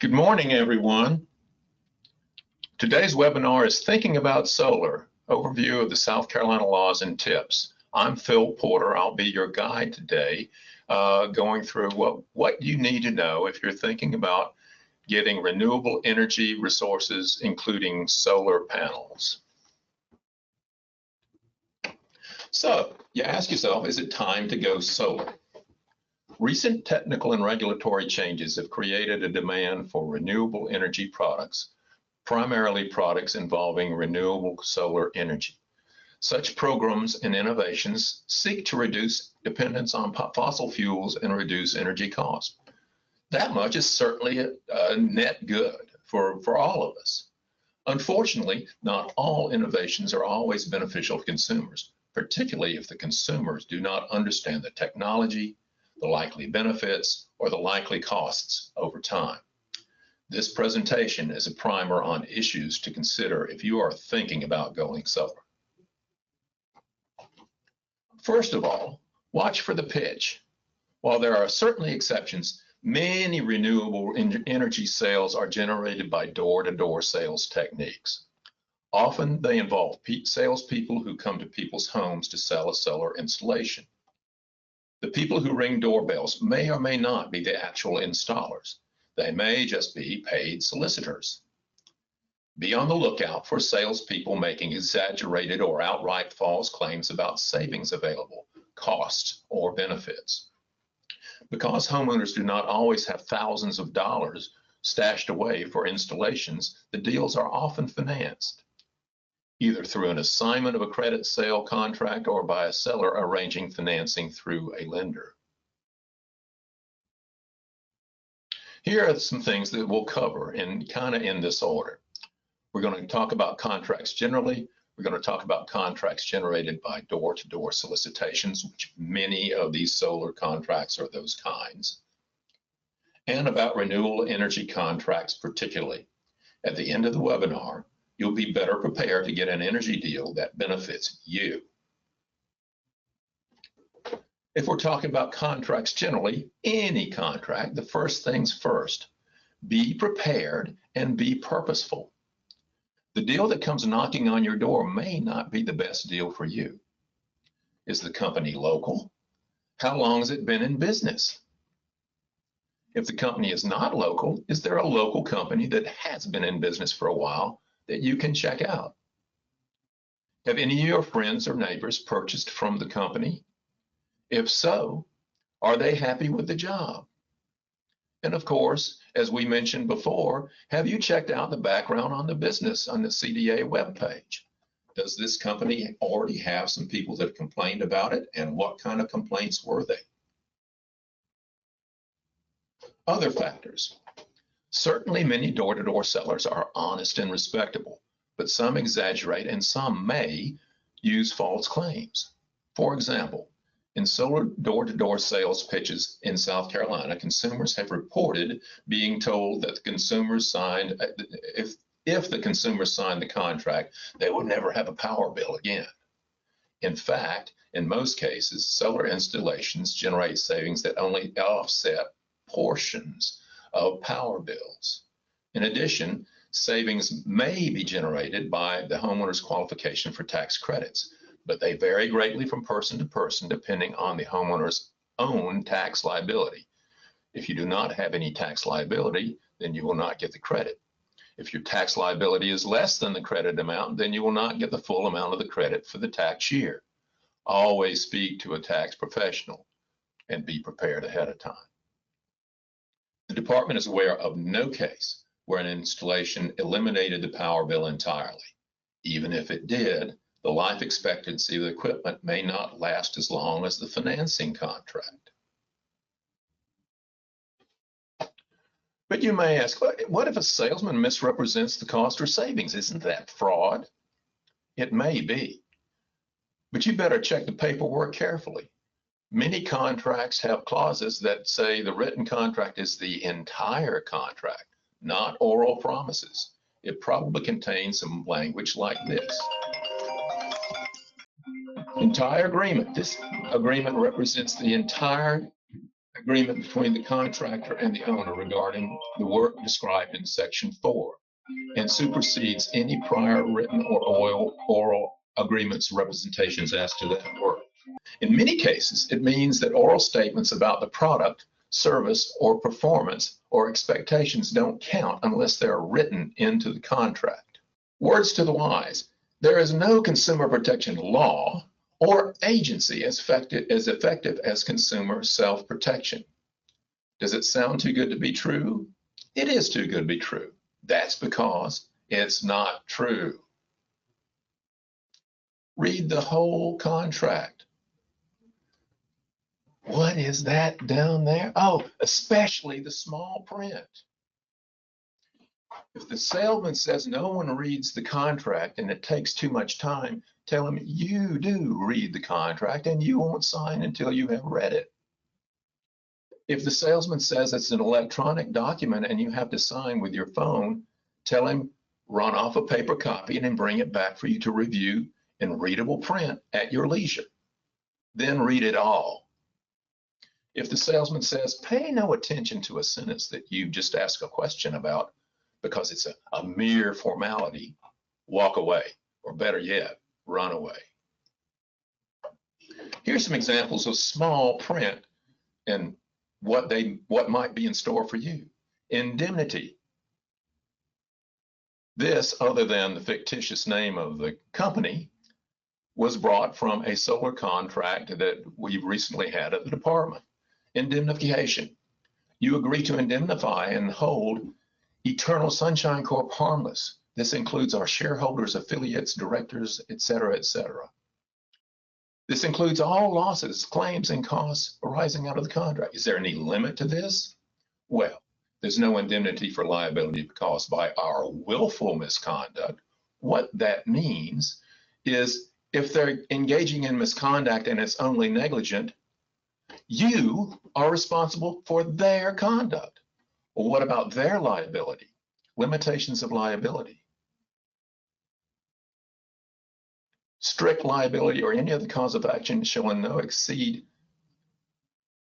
Good morning, everyone. Today's webinar is Thinking About Solar, Overview of the South Carolina Laws and Tips. I'm Phil Porter. I'll be your guide today, going through what you need to know if you're thinking about getting renewable energy resources, including solar panels. So you ask yourself, is it time to go solar? Recent technical and regulatory changes have created a demand for renewable energy products, primarily products involving renewable solar energy. Such programs and innovations seek to reduce dependence on fossil fuels and reduce energy costs. That much is certainly a net good for all of us. Unfortunately, not all innovations are always beneficial to consumers, particularly if the consumers do not understand the technology, the likely benefits, or the likely costs over time. This presentation is a primer on issues to consider if you are thinking about going solar. First of all, watch for the pitch. While there are certainly exceptions, many renewable energy sales are generated by door-to-door sales techniques. Often they involve salespeople who come to people's homes to sell a solar installation. The people who ring doorbells may or may not be the actual installers. They may just be paid solicitors. Be on the lookout for salespeople making exaggerated or outright false claims about savings available, costs, or benefits. Because homeowners do not always have thousands of dollars stashed away for installations, the deals are often financed, either through an assignment of a credit sale contract or by a seller arranging financing through a lender. Here are some things that we'll cover in this order. We're going to talk about contracts generally. We're going to talk about contracts generated by door-to-door solicitations, which many of these solar contracts are those kinds, and about renewable energy contracts particularly. At the end of the webinar, you'll be better prepared to get an energy deal that benefits you. If we're talking about contracts generally, any contract, the first things first, be prepared and be purposeful. The deal that comes knocking on your door may not be the best deal for you. Is the company local? How long has it been in business? If the company is not local, is there a local company that has been in business for a while that you can check out? Have any of your friends or neighbors purchased from the company? If so, are they happy with the job? And of course, as we mentioned before, have you checked out the background on the business on the CDA webpage? Does this company already have some people that complained about it, and what kind of complaints were they? Other factors. Certainly many door-to-door sellers are honest and respectable, but some exaggerate and some may use false claims. For example, in solar door-to-door sales pitches in South Carolina, consumers have reported being told that the consumers signed, if the consumers signed the contract, they would never have a power bill again. In fact, in most cases, solar installations generate savings that only offset portions of power bills. In addition, savings may be generated by the homeowner's qualification for tax credits, but they vary greatly from person to person depending on the homeowner's own tax liability. If you do not have any tax liability, then you will not get the credit. If your tax liability is less than the credit amount, then you will not get the full amount of the credit for the tax year. Always speak to a tax professional and be prepared ahead of time. The department is aware of no case where an installation eliminated the power bill entirely. Even if it did, the life expectancy of the equipment may not last as long as the financing contract. But you may ask, what if a salesman misrepresents the cost or savings? Isn't that fraud? It may be, but you better check the paperwork carefully. Many contracts have clauses that say the written contract is the entire contract, not oral promises. It probably contains some language like this. Entire agreement. This agreement represents the entire agreement between the contractor and the owner regarding the work described in Section 4 and supersedes any prior written or oral agreements or representations as to that work. In many cases, it means that oral statements about the product, service, or performance or expectations don't count unless they're written into the contract. Words to the wise, there is no consumer protection law or agency as effective as consumer self-protection. Does it sound too good to be true? It is too good to be true. That's because it's not true. Read the whole contract. What is that down there? Oh, especially the small print. If the salesman says no one reads the contract and it takes too much time, tell him you do read the contract and you won't sign until you have read it. If the salesman says it's an electronic document and you have to sign with your phone, tell him run off a paper copy and then bring it back for you to review in readable print at your leisure. Then read it all. If the salesman says pay no attention to a sentence that you just asked a question about because it's a mere formality, walk away, or better yet, run away. Here's some examples of small print and what might be in store for you. Indemnity. This, other than the fictitious name of the company, was brought from a solar contract that we recently had at the department. Indemnification. You agree to indemnify and hold Eternal Sunshine Corp harmless. This includes our shareholders, affiliates, directors, etc., etc. This includes all losses, claims, and costs arising out of the contract. Is there any limit to this? Well, there's no indemnity for liability caused by our willful misconduct. What that means is if they're engaging in misconduct and it's only negligent, you are responsible for their conduct. Well, what about their liability? Limitations of liability. Strict liability or any other cause of action shall no exceed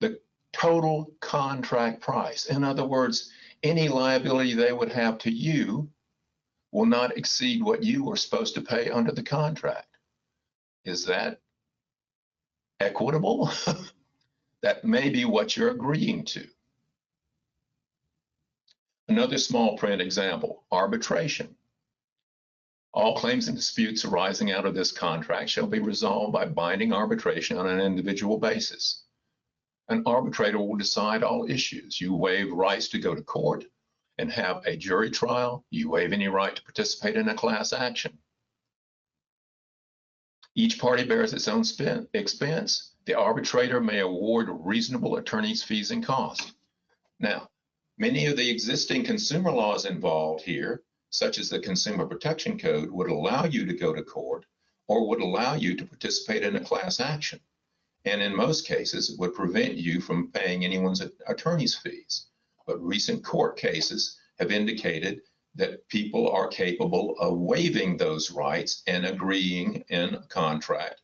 the total contract price. In other words, any liability they would have to you will not exceed what you were supposed to pay under the contract. Is that equitable? That may be what you're agreeing to. Another small print example, arbitration. All claims and disputes arising out of this contract shall be resolved by binding arbitration on an individual basis. An arbitrator will decide all issues. You waive rights to go to court and have a jury trial. You waive any right to participate in a class action. Each party bears its own expense. The arbitrator may award reasonable attorney's fees and costs. Now, many of the existing consumer laws involved here, such as the Consumer Protection Code, would allow you to go to court or would allow you to participate in a class action. And in most cases, it would prevent you from paying anyone's attorney's fees. But recent court cases have indicated that people are capable of waiving those rights and agreeing in a contract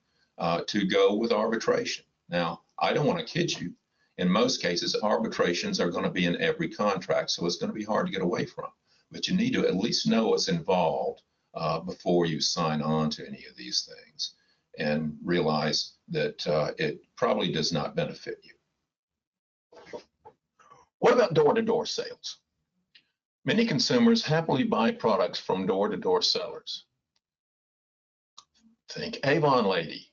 to go with arbitration. Now, I don't want to kid you. In most cases, arbitrations are going to be in every contract, so it's going to be hard to get away from. But you need to at least know what's involved before you sign on to any of these things and realize that it probably does not benefit you. What about door-to-door sales? Many consumers happily buy products from door-to-door sellers. Think Avon Lady.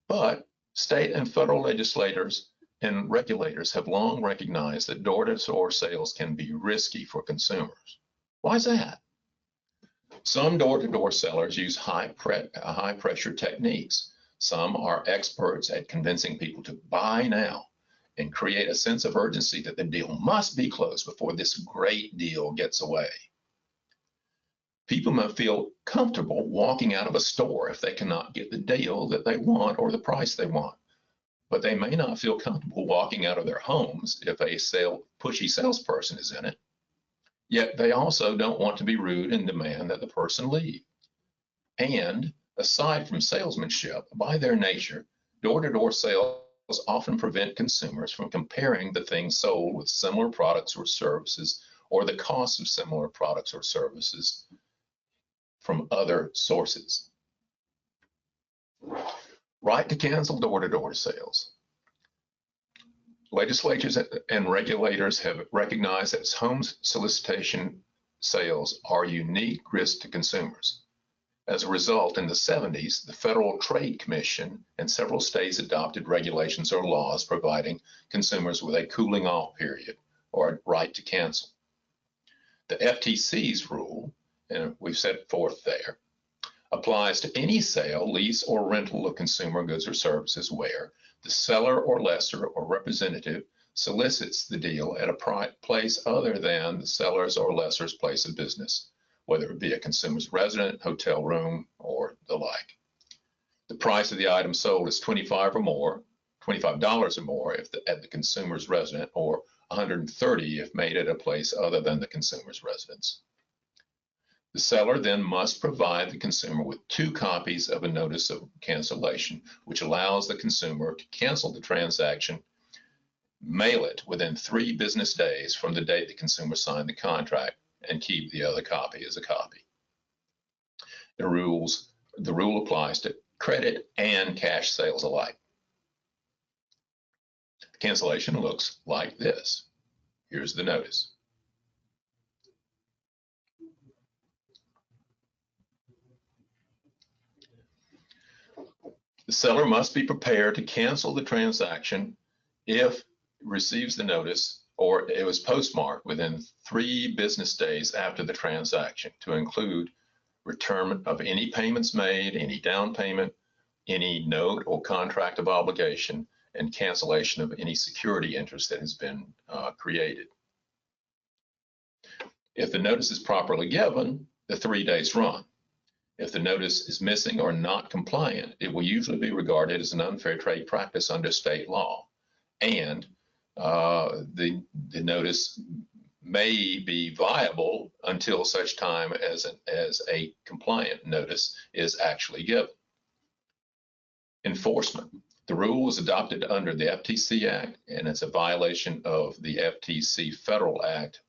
But state and federal legislators and regulators have long recognized that door-to-door sales can be risky for consumers. Why is that? Some door-to-door sellers use high-pressure techniques. Some are experts at convincing people to buy now and create a sense of urgency that the deal must be closed before this great deal gets away. People may feel comfortable walking out of a store if they cannot get the deal that they want or the price they want. But they may not feel comfortable walking out of their homes if a pushy salesperson is in it. Yet they also don't want to be rude and demand that the person leave. And aside from salesmanship, by their nature, door-to-door sales often prevent consumers from comparing the things sold with similar products or services or the cost of similar products or services from other sources. Right to cancel door-to-door sales. Legislatures and regulators have recognized that home solicitation sales are unique risk to consumers. As a result, in the 70s, the Federal Trade Commission and several states adopted regulations or laws providing consumers with a cooling off period or a right to cancel. The FTC's rule, and we've set forth there, applies to any sale, lease, or rental of consumer goods or services where the seller or lessor or representative solicits the deal at a place other than the seller's or lessor's place of business, whether it be a consumer's residence, hotel room, or the like. The price of the item sold is $25 or more if at the consumer's residence, or $130 if made at a place other than the consumer's residence. The seller then must provide the consumer with 2 copies of a notice of cancellation, which allows the consumer to cancel the transaction, mail it within 3 business days from the date the consumer signed the contract, and keep the other copy as a copy. The rule applies to credit and cash sales alike. The cancellation looks like this. Here's the notice. The seller must be prepared to cancel the transaction if it receives the notice or it was postmarked within 3 business days after the transaction, to include return of any payments made, any down payment, any note or contract of obligation, and cancellation of any security interest that has been created. If the notice is properly given, the 3 days run. If the notice is missing or not compliant, it will usually be regarded as an unfair trade practice under state law, and the notice may be viable until such time as a compliant notice is actually given. Enforcement. The rule was adopted under the FTC Act, and it's a violation of the FTC Federal Act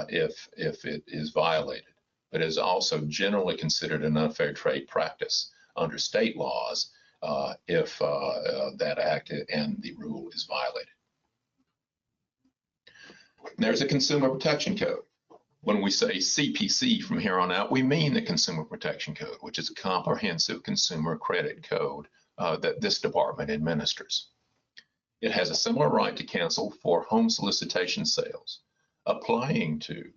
if it is violated, but is also generally considered an unfair trade practice under state laws if that act and the rule is violated. There's a Consumer Protection Code. When we say CPC from here on out, we mean the Consumer Protection Code, which is a comprehensive consumer credit code that this department administers. It has a similar right to cancel for home solicitation sales, applying to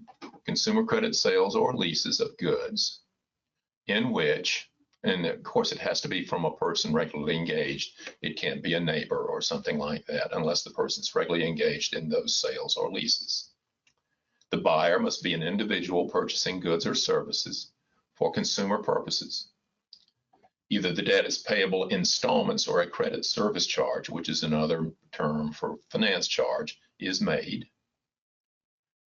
consumer credit sales or leases of goods in which, and of course it has to be from a person regularly engaged. It can't be a neighbor or something like that unless the person's regularly engaged in those sales or leases. The buyer must be an individual purchasing goods or services for consumer purposes. Either the debt is payable installments or a credit service charge, which is another term for finance charge, is made.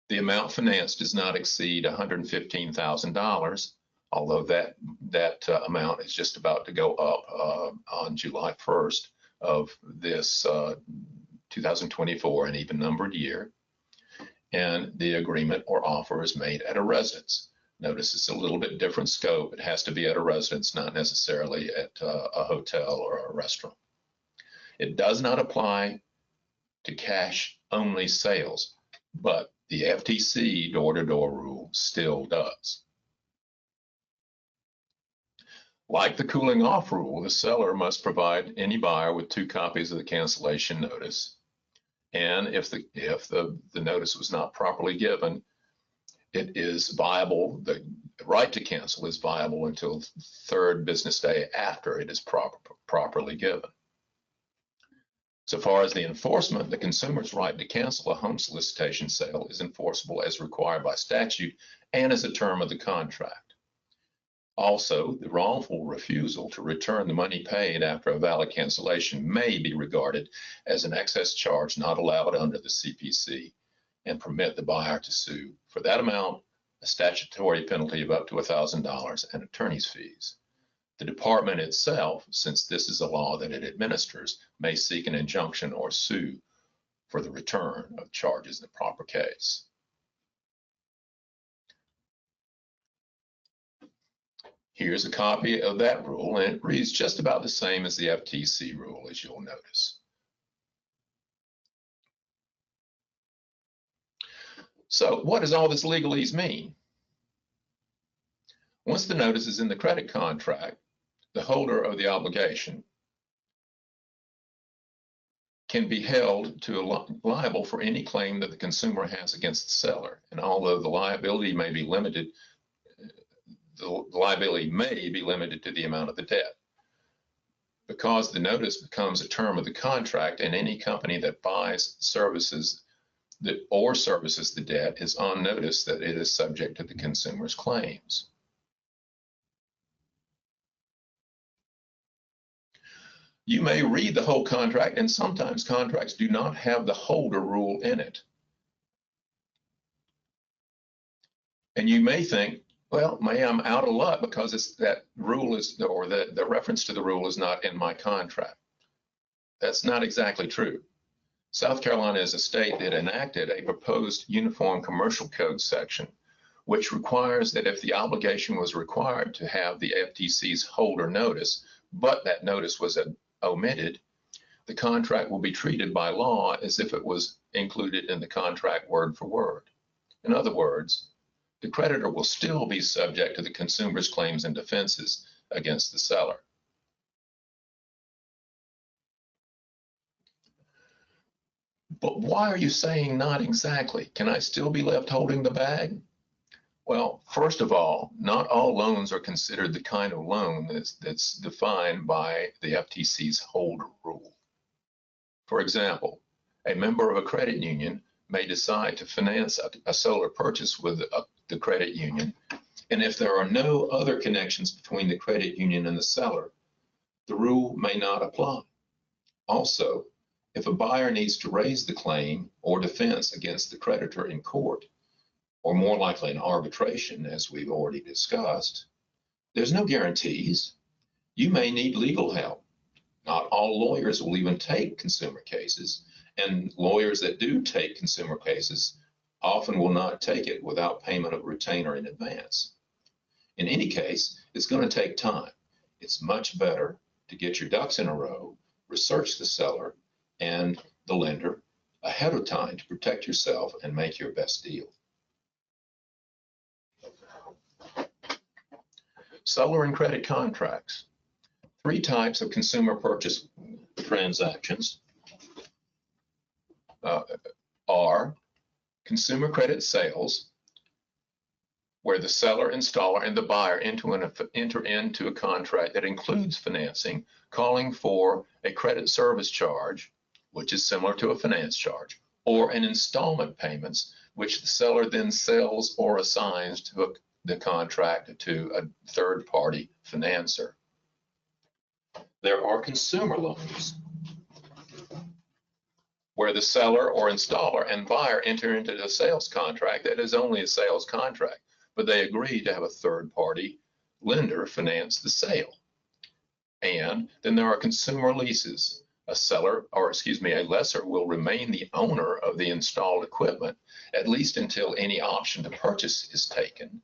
The amount financed does not exceed $115,000, although that amount is just about to go up on July 1st of this 2024, an even numbered year. And the agreement or offer is made at a residence. Notice it's a little bit different scope. It has to be at a residence, not necessarily at a hotel or a restaurant. It does not apply to cash only sales, but the FTC door-to-door rule still does. Like the cooling off rule, the seller must provide any buyer with 2 copies of the cancellation notice. And if the notice was not properly given, it is viable, the right to cancel is viable until the 3rd business day after it is properly given. So far as the enforcement, the consumer's right to cancel a home solicitation sale is enforceable as required by statute and as a term of the contract. Also, the wrongful refusal to return the money paid after a valid cancellation may be regarded as an excess charge not allowed under the CPC and permit the buyer to sue for that amount, a statutory penalty of up to $1,000 and attorney's fees. The department itself, since this is a law that it administers, may seek an injunction or sue for the return of charges in the proper case. Here's a copy of that rule, and it reads just about the same as the FTC rule, as you'll notice. So what does all this legalese mean? Once the notice is in the credit contract, the holder of the obligation can be held to liable for any claim that the consumer has against the seller. And although the liability may be limited, the liability may be limited to the amount of the debt. Because the notice becomes a term of the contract, and any company that buys services or services the debt is on notice that it is subject to the consumer's claims. You may read the whole contract, and sometimes contracts do not have the holder rule in it. And you may think, well, I'm out of luck because that rule is, or the reference to the rule is not in my contract. That's not exactly true. South Carolina is a state that enacted a proposed Uniform Commercial Code section, which requires that if the obligation was required to have the FTC's holder notice, but that notice was omitted, the contract will be treated by law as if it was included in the contract word for word. In other words, the creditor will still be subject to the consumer's claims and defenses against the seller. But why are you saying not exactly? Can I still be left holding the bag? Well, first of all, not all loans are considered the kind of loan that's defined by the FTC's holder rule. For example, a member of a credit union may decide to finance a solar purchase with the credit union, and if there are no other connections between the credit union and the seller, the rule may not apply. Also, if a buyer needs to raise the claim or defense against the creditor in court, or more likely in arbitration, as we've already discussed, there's no guarantees. You may need legal help. Not all lawyers will even take consumer cases, and lawyers that do take consumer cases often will not take it without payment of retainer in advance. In any case, it's going to take time. It's much better to get your ducks in a row, research the seller and the lender ahead of time to protect yourself and make your best deal. Seller and credit contracts. Three types of consumer purchase transactions are consumer credit sales, where the seller, installer, and the buyer enter into a contract that includes financing, calling for a credit service charge, which is similar to a finance charge, or an installment payments, which the seller then sells or assigns to the contract to a third-party financer. There are consumer loans, where the seller or installer and buyer enter into a sales contract that is only a sales contract, but they agree to have a third-party lender finance the sale. And then there are consumer leases. A lessor will remain the owner of the installed equipment, at least until any option to purchase is taken,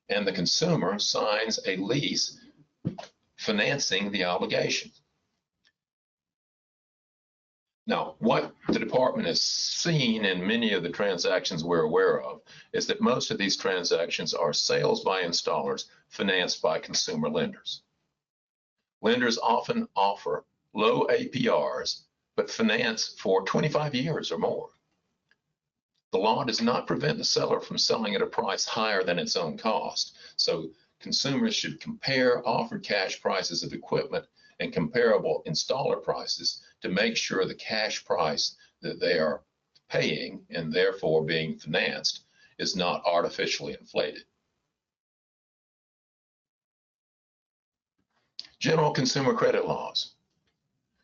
and the consumer signs a lease financing the obligation. Now, what the department has seen in many of the transactions we're aware of is that most of these transactions are sales by installers financed by consumer lenders. Lenders often offer low APRs, but finance for 25 years or more. The law does not prevent the seller from selling at a price higher than its own cost, so consumers should compare offered cash prices of equipment and comparable installer prices to make sure the cash price that they are paying and therefore being financed is not artificially inflated. General consumer credit laws.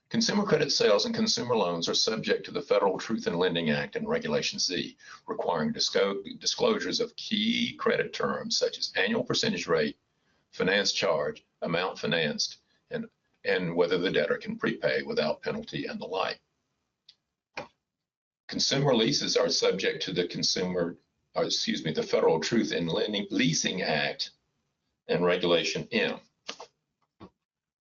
Consumer credit sales and consumer loans are subject to the Federal Truth in Lending Act and Regulation Z, requiring disclosures of key credit terms such as annual percentage rate, finance charge, amount financed, and whether the debtor can prepay without penalty and the like. Consumer leases are subject to the the Federal Truth in Leasing Act and Regulation M,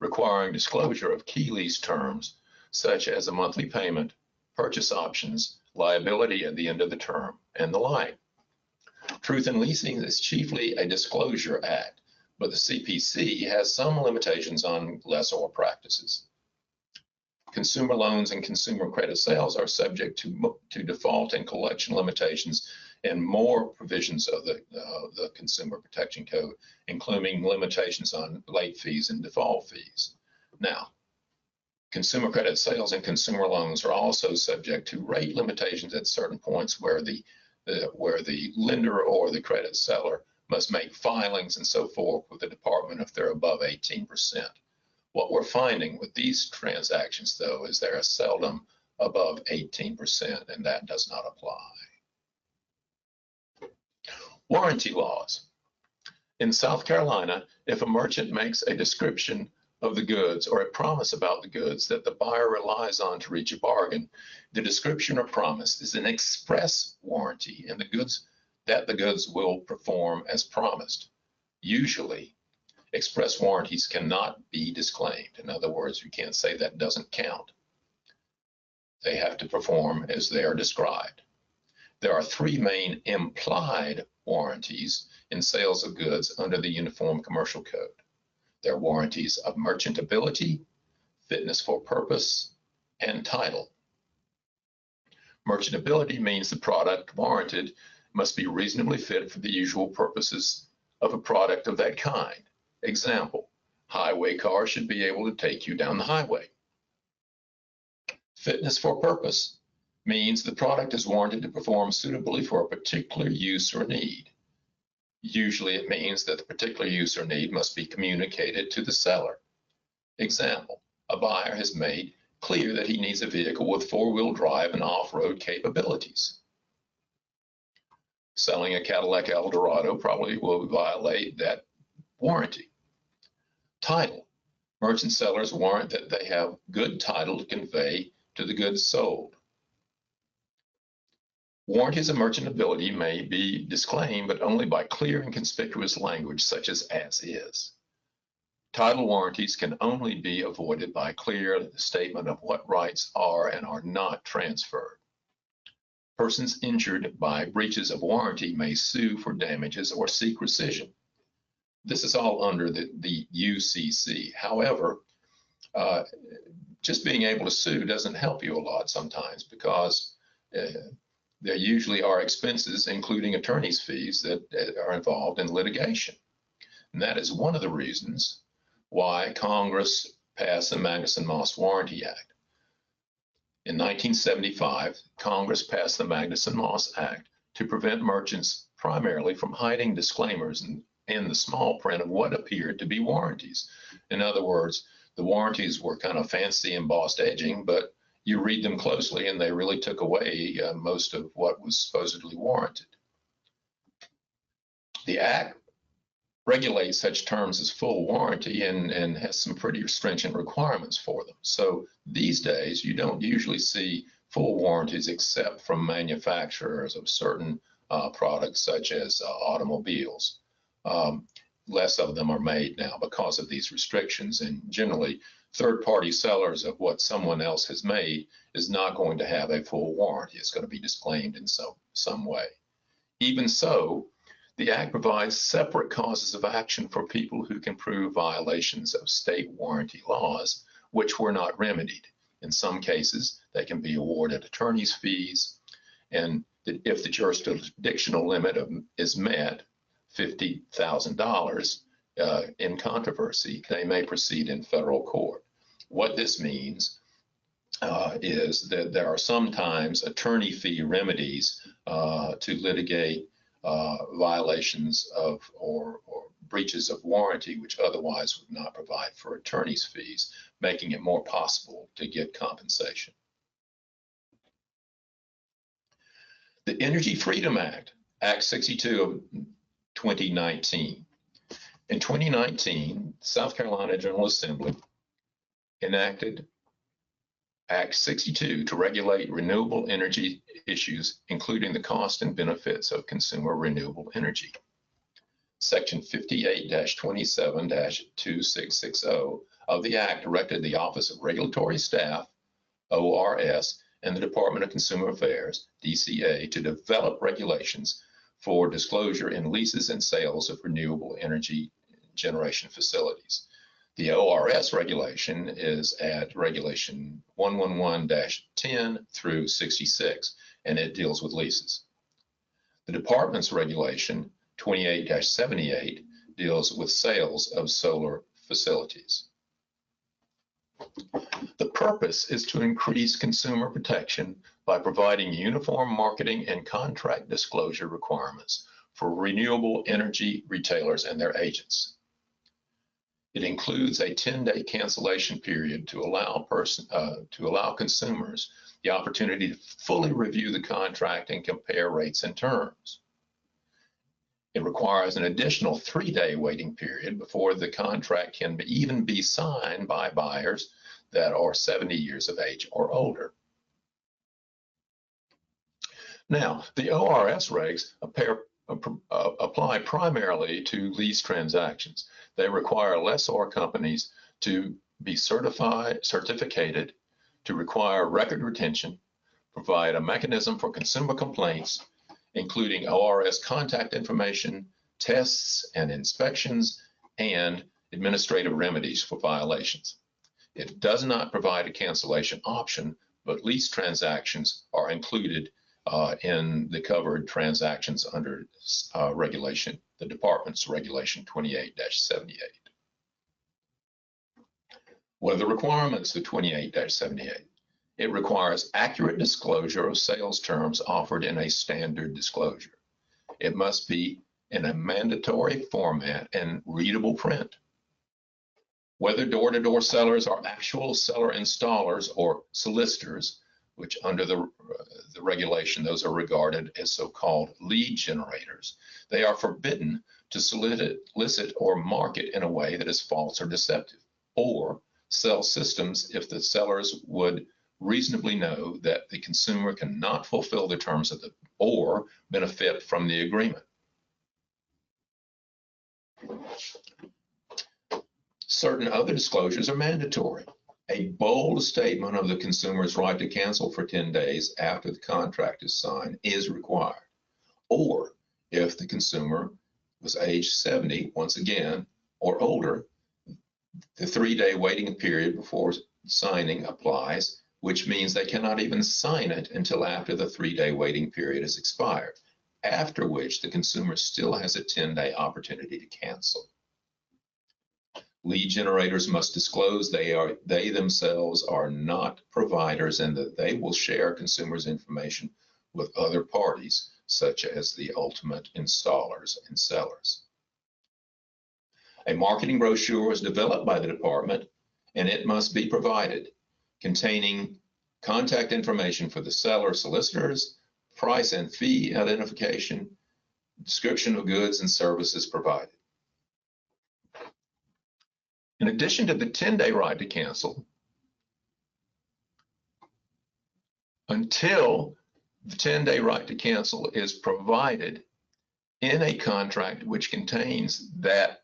requiring disclosure of key lease terms such as a monthly payment, purchase options, liability at the end of the term, and the like. Truth in Leasing is chiefly a disclosure act, but the CPC has some limitations on lessor practices. Consumer loans and consumer credit sales are subject to default and collection limitations and more provisions of the Consumer Protection Code, including limitations on late fees and default fees. Now, consumer credit sales and consumer loans are also subject to rate limitations at certain points where the lender or the credit seller must make filings and so forth with the department if they're above 18%. What we're finding with these transactions, though, is they're seldom above 18%, and that does not apply. Warranty laws. In South Carolina, if a merchant makes a description of the goods or a promise about the goods that the buyer relies on to reach a bargain, the description or promise is an express warranty and the goods will perform as promised. Usually, express warranties cannot be disclaimed. In other words, you can't say that doesn't count. They have to perform as they are described. There are three main implied warranties in sales of goods under the Uniform Commercial Code. They're warranties of merchantability, fitness for purpose, and title. Merchantability means the product warranted must be reasonably fit for the usual purposes of a product of that kind. Example, highway car should be able to take you down the highway. Fitness for purpose means the product is warranted to perform suitably for a particular use or need. Usually it means that the particular use or need must be communicated to the seller. Example, a buyer has made clear that he needs a vehicle with four-wheel drive and off-road capabilities. Selling a Cadillac Eldorado probably will violate that warranty. Title. Merchant sellers warrant that they have good title to convey to the goods sold. Warranties of merchantability may be disclaimed, but only by clear and conspicuous language such as is. Title warranties can only be avoided by clear statement of what rights are and are not transferred. Persons injured by breaches of warranty may sue for damages or seek rescission. This is all under the UCC. However, just being able to sue doesn't help you a lot sometimes because there usually are expenses, including attorney's fees, that are involved in litigation. And that is one of the reasons why Congress passed the Magnuson-Moss Warranty Act. In 1975, Congress passed the Magnuson-Moss Act to prevent merchants primarily from hiding disclaimers in the small print of what appeared to be warranties. In other words, the warranties were kind of fancy embossed edging, but you read them closely and they really took away most of what was supposedly warranted. The Act regulates such terms as full warranty and has some pretty stringent requirements for them. So these days, you don't usually see full warranties except from manufacturers of certain products such as automobiles. Less of them are made now because of these restrictions, and generally third-party sellers of what someone else has made is not going to have a full warranty. It's going to be disclaimed in some way. Even so, the Act provides separate causes of action for people who can prove violations of state warranty laws, which were not remedied. In some cases, they can be awarded attorney's fees, and if the jurisdictional limit is met, $50,000 in controversy, they may proceed in federal court. What this means is that there are sometimes attorney fee remedies to litigate violations of or breaches of warranty, which otherwise would not provide for attorney's fees, making it more possible to get compensation. The Energy Freedom Act, Act 62 of 2019, In 2019, South Carolina General Assembly enacted Act 62 to regulate renewable energy issues, including the cost and benefits of consumer renewable energy. Section 58-27-2660 of the Act directed the Office of Regulatory Staff, ORS, and the Department of Consumer Affairs, DCA, to develop regulations for disclosure in leases and sales of renewable energy generation facilities. The ORS regulation is at Regulation 111-10 through 66, and it deals with leases. The Department's Regulation 28-78 deals with sales of solar facilities. The purpose is to increase consumer protection by providing uniform marketing and contract disclosure requirements for renewable energy retailers and their agents. It includes a 10-day cancellation period to allow consumers the opportunity to fully review the contract and compare rates and terms. It requires an additional 3-day waiting period before the contract can even be signed by buyers that are 70 years of age or older. Now, the ORS regs apply primarily to lease transactions. They require lessor companies to be certificated, to require record retention, provide a mechanism for consumer complaints, including ORS contact information, tests and inspections, and administrative remedies for violations. It does not provide a cancellation option, but lease transactions are included in the covered transactions under the Department's Regulation 28-78. What are the requirements of 28-78? It requires accurate disclosure of sales terms offered in a standard disclosure. It must be in a mandatory format and readable print. Whether door-to-door sellers are actual seller installers or solicitors, which under the regulation, those are regarded as so-called lead generators. They are forbidden to solicit or market in a way that is false or deceptive, or sell systems if the sellers would reasonably know that the consumer cannot fulfill the terms of or benefit from the agreement. Certain other disclosures are mandatory. A bold statement of the consumer's right to cancel for 10 days after the contract is signed is required. Or if the consumer was age 70, once again, or older, the 3-day waiting period before signing applies, which means they cannot even sign it until after the 3-day waiting period is expired, after which the consumer still has a 10-day opportunity to cancel. Lead generators must disclose they themselves are not providers and that they will share consumers' information with other parties, such as the ultimate installers and sellers. A marketing brochure is developed by the department, and it must be provided, containing contact information for the seller solicitors, price and fee identification, description of goods and services provided. In addition to the 10-day right to cancel, until the 10-day right to cancel is provided in a contract which contains that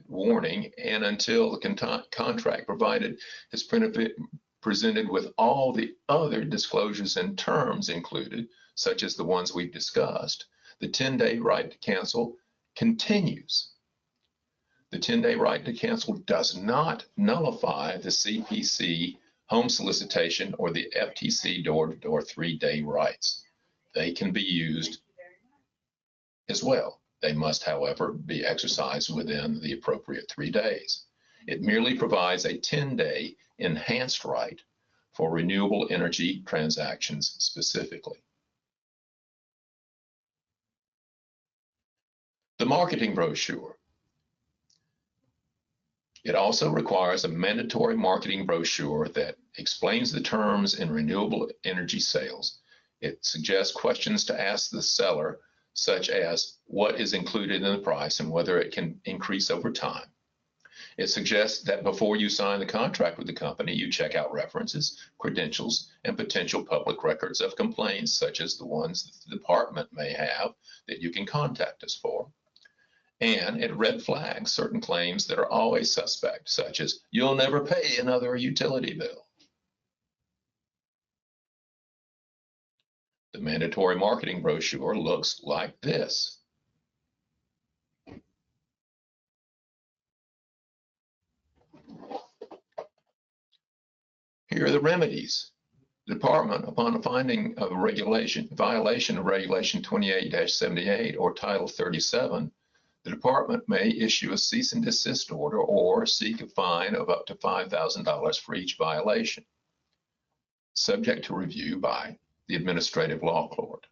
warning, and until the contract provided is presented with all the other disclosures and terms included, such as the ones we've discussed, the 10-day right to cancel continues. The 10-day right to cancel does not nullify the CPC home solicitation or the FTC door-to-door 3-day rights. They can be used as well. They must, however, be exercised within the appropriate 3 days. It merely provides a 10-day enhanced right for renewable energy transactions specifically. The marketing brochure. It also requires a mandatory marketing brochure that explains the terms in renewable energy sales. It suggests questions to ask the seller such as what is included in the price and whether it can increase over time. It suggests that before you sign the contract with the company, you check out references, credentials, and potential public records of complaints, such as the ones the department may have that you can contact us for. And it red flags certain claims that are always suspect, such as you'll never pay another utility bill. The mandatory marketing brochure looks like this. Here are the remedies. The department, upon a finding of a violation of Regulation 28-78 or Title 37, the department may issue a cease and desist order or seek a fine of up to $5,000 for each violation, subject to review by the administrative law court.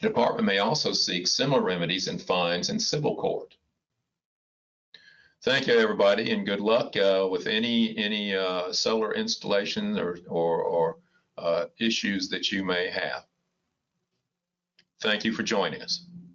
The department may also seek similar remedies and fines in civil court. Thank you, everybody, and good luck with any solar installation or issues that you may have. Thank you for joining us.